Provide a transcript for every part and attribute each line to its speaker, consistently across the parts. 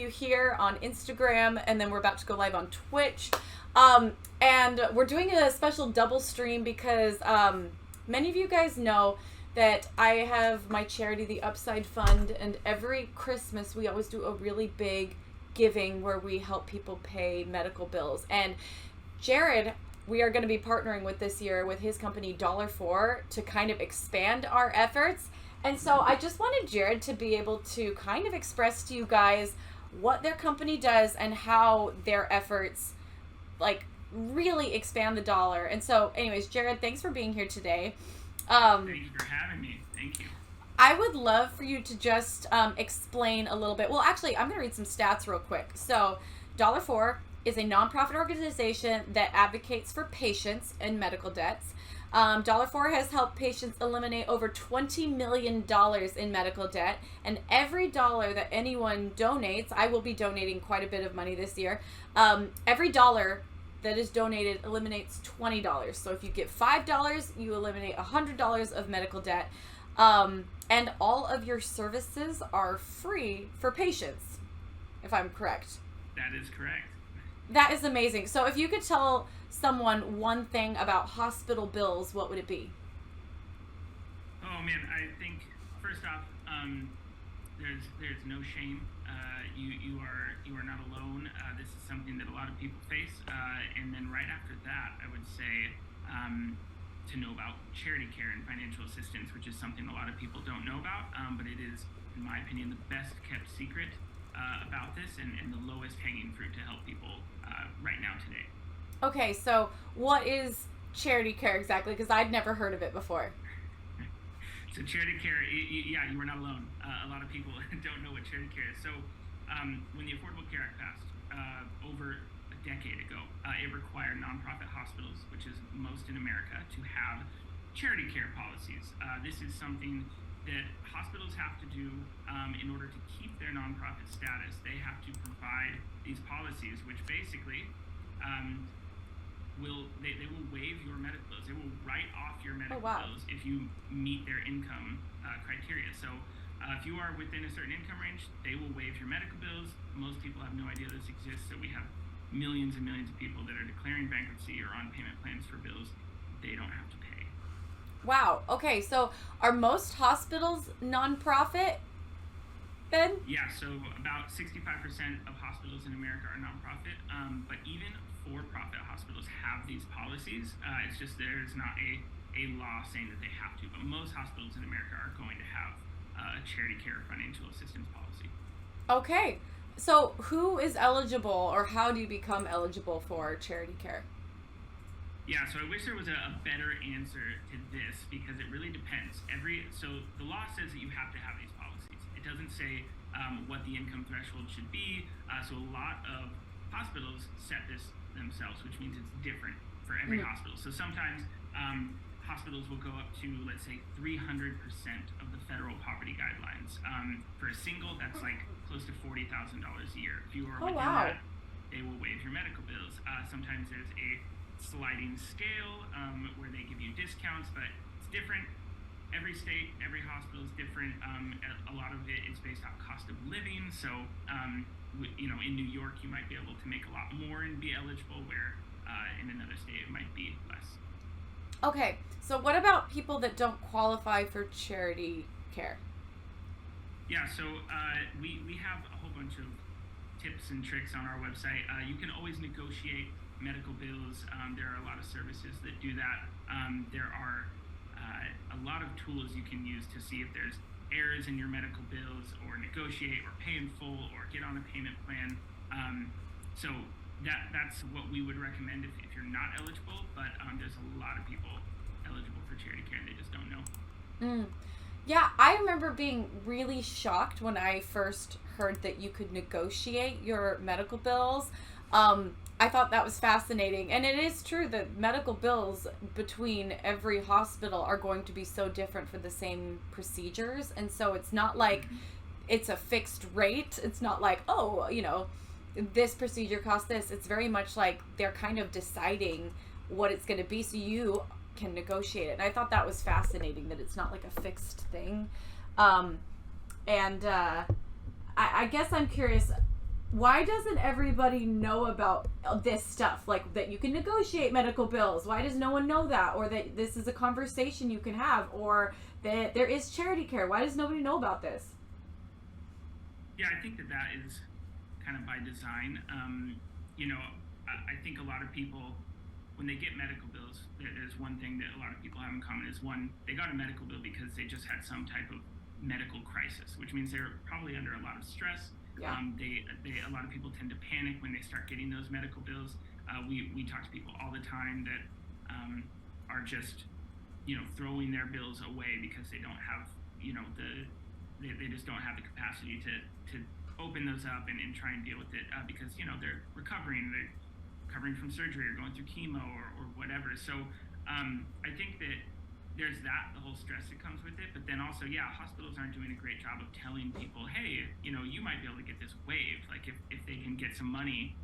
Speaker 1: you here on Instagram, and then we're about to go live on Twitch. And we're doing a special double stream because many of you guys know that I have my charity, the Upside Fund, and every Christmas we always do a really big giving where we help people pay medical bills. And Jared, we are going to be partnering with this year with his company $4 to kind of expand our efforts. And so I just wanted Jared to be able to kind of express to you guys what their company does and how their efforts like really expand the dollar. And so anyways, Jared, thanks for being here today.
Speaker 2: Thank you for having me. Thank you.
Speaker 1: I would love for you to just explain a little bit. Well, actually, I'm going to read some stats real quick. So $4 is a nonprofit organization that advocates for patients in medical debts. $4 has helped patients eliminate over $20 million in medical debt, and every dollar that anyone donates, I will be donating quite a bit of money this year, every dollar that is donated eliminates $20. So if you get $5, you eliminate $100 of medical debt, and all of your services are free for patients, if I'm correct.
Speaker 2: That is correct.
Speaker 1: That is amazing. So if you could tell someone one thing about hospital bills, what would it be?
Speaker 2: Oh man, I think first off, there's no shame. You are not alone. This is something that a lot of people face. And then right after that, I would say to know about charity care and financial assistance, which is something a lot of people don't know about. But it is, in my opinion, the best kept secret about this and the lowest hanging fruit to help people right now today.
Speaker 1: Okay, so what is charity care exactly? Because I'd never heard of it before.
Speaker 2: So charity care, yeah, you are not alone. A lot of people don't know what charity care is. So when the Affordable Care Act passed over a decade ago, it required nonprofit hospitals, which is most in America, to have charity care policies. This is something that hospitals have to do in order to keep their nonprofit status. They have to provide these policies, which basically they will waive your medical bills. They will write off your medical bills if you meet their income criteria. So if you are within a certain income range, they will waive your medical bills. Most people have no idea this exists, so we have millions and millions of people that are declaring bankruptcy or on payment plans for bills they don't have to pay.
Speaker 1: Wow. Okay, so are most hospitals nonprofit then?
Speaker 2: Yeah, so about 65% of hospitals in America are nonprofit, but even for-profit hospitals have these policies. It's just there's not a law saying that they have to, but most hospitals in America are going to have a charity care financial assistance policy.
Speaker 1: Okay, so who is eligible, or how do you become eligible for charity care?
Speaker 2: Yeah, so I wish there was a better answer to this because it really depends. So the law says that you have to have these policies. It doesn't say what the income threshold should be. So a lot of hospitals set this themselves, which means it's different for every hospital. So sometimes hospitals will go up to, let's say, 300% of the federal poverty guidelines. For a single, that's like close to $40,000 a year. If you are within that, they will waive your medical bills. Sometimes there's a sliding scale where they give you discounts, but it's different. Every state, every hospital is different. A lot of it is based on cost of living. So, in New York, you might be able to make a lot more and be eligible, where in another state it might be less.
Speaker 1: Okay, so what about people that don't qualify for charity care?
Speaker 2: Yeah, so we have a whole bunch of tips and tricks on our website. You can always negotiate medical bills. There are a lot of services that do that. There are a lot of tools you can use to see if there's errors in your medical bills, or negotiate, or pay in full, or get on a payment plan. So that's what we would recommend if you're not eligible, but there's a lot of people eligible for charity care and they just don't know.
Speaker 1: Yeah, I remember being really shocked when I first heard that you could negotiate your medical bills. I thought that was fascinating. And it is true that medical bills between every hospital are going to be so different for the same procedures. And so it's not like it's a fixed rate. It's not like, this procedure costs this. It's very much like they're kind of deciding what it's going to be so you can negotiate it. And I thought that was fascinating that it's not like a fixed thing. I guess I'm curious, why doesn't everybody know about this stuff, like that you can negotiate medical bills? Why does no one know that, or that this is a conversation you can have, or that there is charity care? Why does nobody know about this?
Speaker 2: Yeah, I think that that is kind of by design. I think a lot of people, when they get medical bills, there's one thing that a lot of people have in common is one, they got a medical bill because they just had some type of medical crisis, which means they're probably under a lot of stress.
Speaker 1: Yeah.
Speaker 2: A lot of people tend to panic when they start getting those medical bills. We talk to people all the time that are just, throwing their bills away because they don't have, they just don't have the capacity to open those up and try and deal with it because, they're recovering from surgery or going through chemo or whatever. So I think that there's the whole stress that comes with it. But then also, yeah, hospitals aren't doing a great job of telling people, hey, you might be able to get this waived. Like if they can get some money,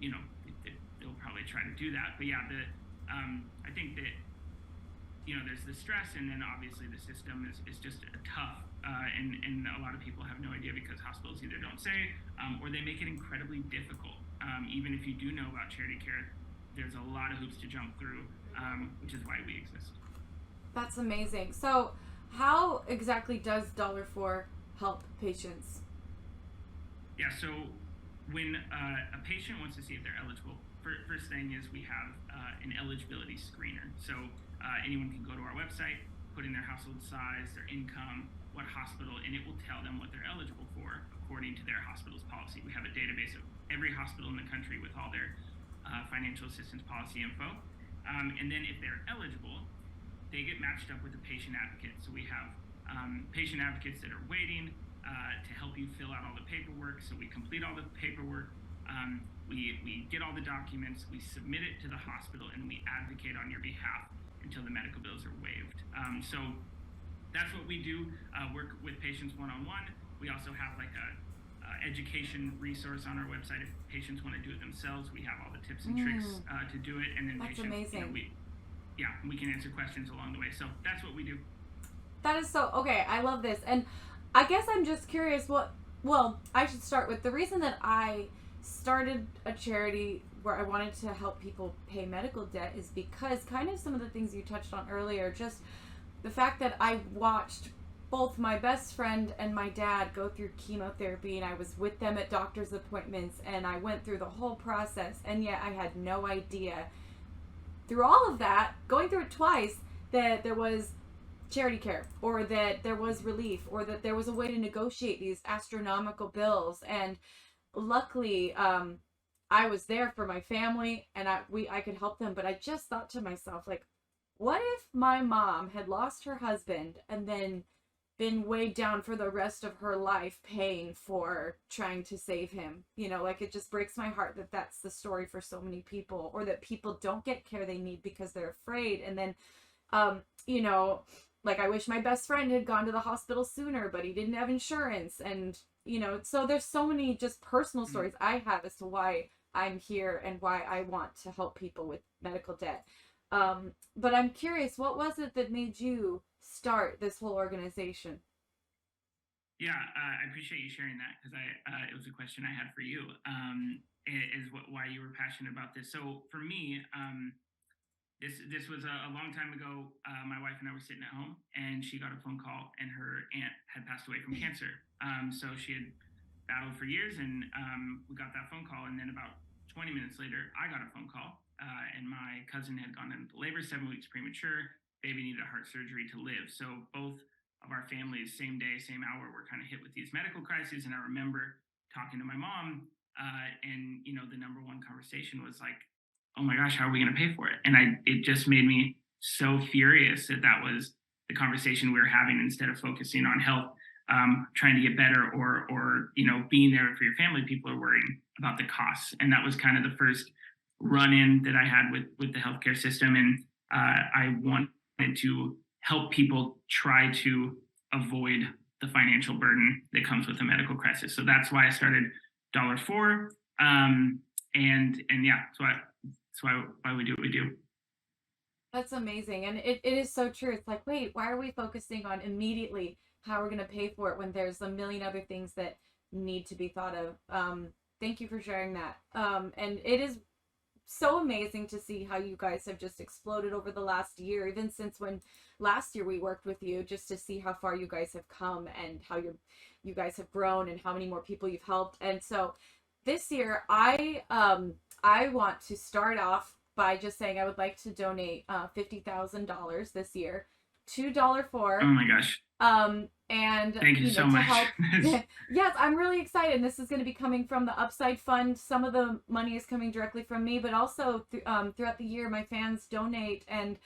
Speaker 2: they'll probably try to do that. But yeah, I think that, there's the stress, and then obviously the system is just tough. And a lot of people have no idea because hospitals either don't say or they make it incredibly difficult. Even if you do know about charity care, there's a lot of hoops to jump through, which is why we exist.
Speaker 1: That's amazing. So, how exactly does $4 help patients?
Speaker 2: Yeah, so when a patient wants to see if they're eligible, first thing is we have an eligibility screener. So anyone can go to our website, put in their household size, their income, what hospital, and it will tell them what they're eligible for according to their hospital's policy. We have a database of every hospital in the country with all their financial assistance policy info. And then if they're eligible, they get matched up with a patient advocate. So we have patient advocates that are waiting to help you fill out all the paperwork. So we complete all the paperwork. We get all the documents, we submit it to the hospital, and we advocate on your behalf until the medical bills are waived. So that's what we do, work with patients one-on-one. We also have like a education resource on our website. If patients want to do it themselves, we have all the tips and tricks to do it. And then
Speaker 1: That's
Speaker 2: patients,
Speaker 1: amazing.
Speaker 2: We can answer questions along the way. So that's what we do.
Speaker 1: That is so okay. I love this, and I guess I'm just curious. Well, I should start with the reason that I started a charity where I wanted to help people pay medical debt is because kind of some of the things you touched on earlier, just the fact that I watched both my best friend and my dad go through chemotherapy, and I was with them at doctor's appointments, and I went through the whole process, and yet I had no idea through all of that, going through it twice, that there was charity care, or that there was relief, or that there was a way to negotiate these astronomical bills. And luckily, I was there for my family, and I could help them. But I just thought to myself, like, what if my mom had lost her husband and then been weighed down for the rest of her life paying for trying to save him? Like, it just breaks my heart that that's the story for so many people, or that people don't get care they need because they're afraid. And then like, I wish my best friend had gone to the hospital sooner, but he didn't have insurance. And so there's so many just personal stories I have as to why I'm here and why I want to help people with medical debt. But I'm curious, what was it that made you start this whole organization?
Speaker 2: Yeah, I appreciate you sharing that because it was a question I had for you. Why you were passionate about this. So for me, this was a long time ago. My wife and I were sitting at home, and she got a phone call, and her aunt had passed away from cancer. So she had battled for years, and we got that phone call. And then about 20 minutes later, I got a phone call, and my cousin had gone into labor, 7 weeks premature. Baby needed a heart surgery to live. So both of our families, same day, same hour, were kind of hit with these medical crises. And I remember talking to my mom, and the number one conversation was like, oh my gosh, how are we going to pay for it? And it just made me so furious that was the conversation we were having instead of focusing on health, trying to get better, or being there for your family. People are worrying about the costs, and that was kind of the first run-in that I had with the healthcare system. And I wanted to help people try to avoid the financial burden that comes with a medical crisis. So that's why I started $4. And yeah, that's why we do what we do.
Speaker 1: That's amazing. And it is so true. It's like, wait, why are we focusing on immediately how we're going to pay for it when there's a million other things that need to be thought of. Thank you for sharing that. And it is so amazing to see how you guys have just exploded over the last year, even since when last year we worked with you, just to see how far you guys have come and how you guys have grown and how many more people you've helped. And so this year I want to start off by just saying I would like to donate $50,000 this year to $4.
Speaker 2: Oh my gosh.
Speaker 1: And
Speaker 2: thank you so much.
Speaker 1: help. Yes, I'm really excited. This is going to be coming from the Upside Fund. Some of the money is coming directly from me, but also throughout the year, my fans donate, and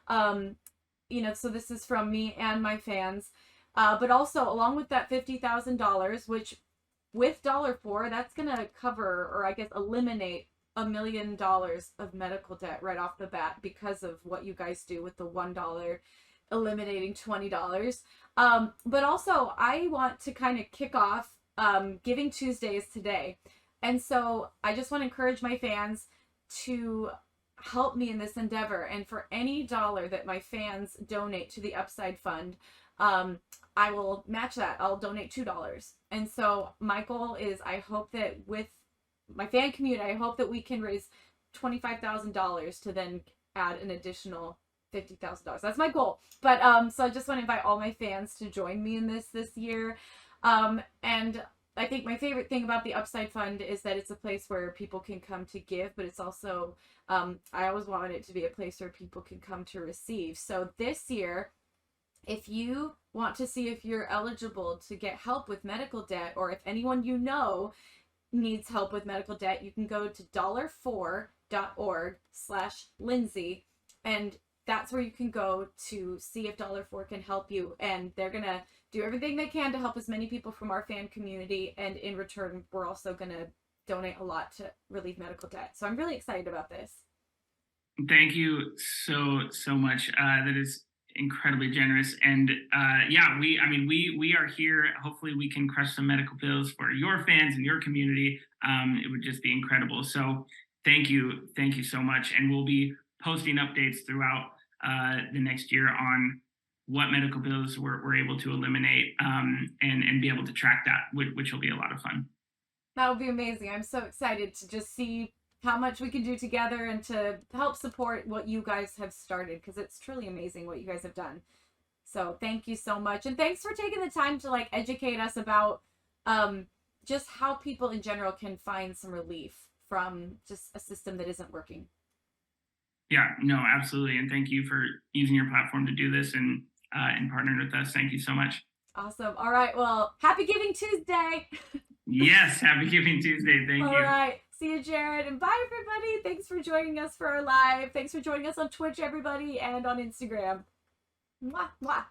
Speaker 1: so this is from me and my fans. But also, along with that $50,000, which with $4, that's going to cover, or I guess eliminate, $1 million of medical debt right off the bat because of what you guys do with the $1 eliminating $20. But also I want to kind of kick off Giving Tuesdays today. And so I just want to encourage my fans to help me in this endeavor. And for any dollar that my fans donate to the Upside Fund, I will match that. I'll donate $2. And so my goal is, I hope that with my fan community, I hope that we can raise $25,000 to then add an additional $50,000. That's my goal. But so I just want to invite all my fans to join me in this year. And I think my favorite thing about the Upside Fund is that it's a place where people can come to give, but it's also I always wanted it to be a place where people can come to receive. So this year, if you want to see if you're eligible to get help with medical debt, or if anyone you know needs help with medical debt, you can go to $4.org/Lindsey, and that's where you can go to see if $4 can help you. And they're going to do everything they can to help as many people from our fan community. And in return, we're also going to donate a lot to relieve medical debt. So I'm really excited about this.
Speaker 2: Thank you so much. That is incredibly generous. And we are here. Hopefully we can crush some medical bills for your fans and your community. It would just be incredible. So thank you so much. And we'll be posting updates throughout the next year on what medical bills we're able to eliminate, and be able to track that, which will be a lot of fun.
Speaker 1: That would be amazing. I'm so excited to just see how much we can do together and to help support what you guys have started, because it's truly amazing what you guys have done. So thank you so much. And thanks for taking the time to educate us about just how people in general can find some relief from just a system that isn't working.
Speaker 2: Yeah, no, absolutely. And thank you for using your platform to do this and partnering with us. Thank you so much.
Speaker 1: Awesome. All right. Well, happy Giving Tuesday.
Speaker 2: Yes, happy Giving Tuesday. Thank you.
Speaker 1: All right. See you, Jared. And bye, everybody. Thanks for joining us for our live. Thanks for joining us on Twitch, everybody, and on Instagram. Mwah, mwah.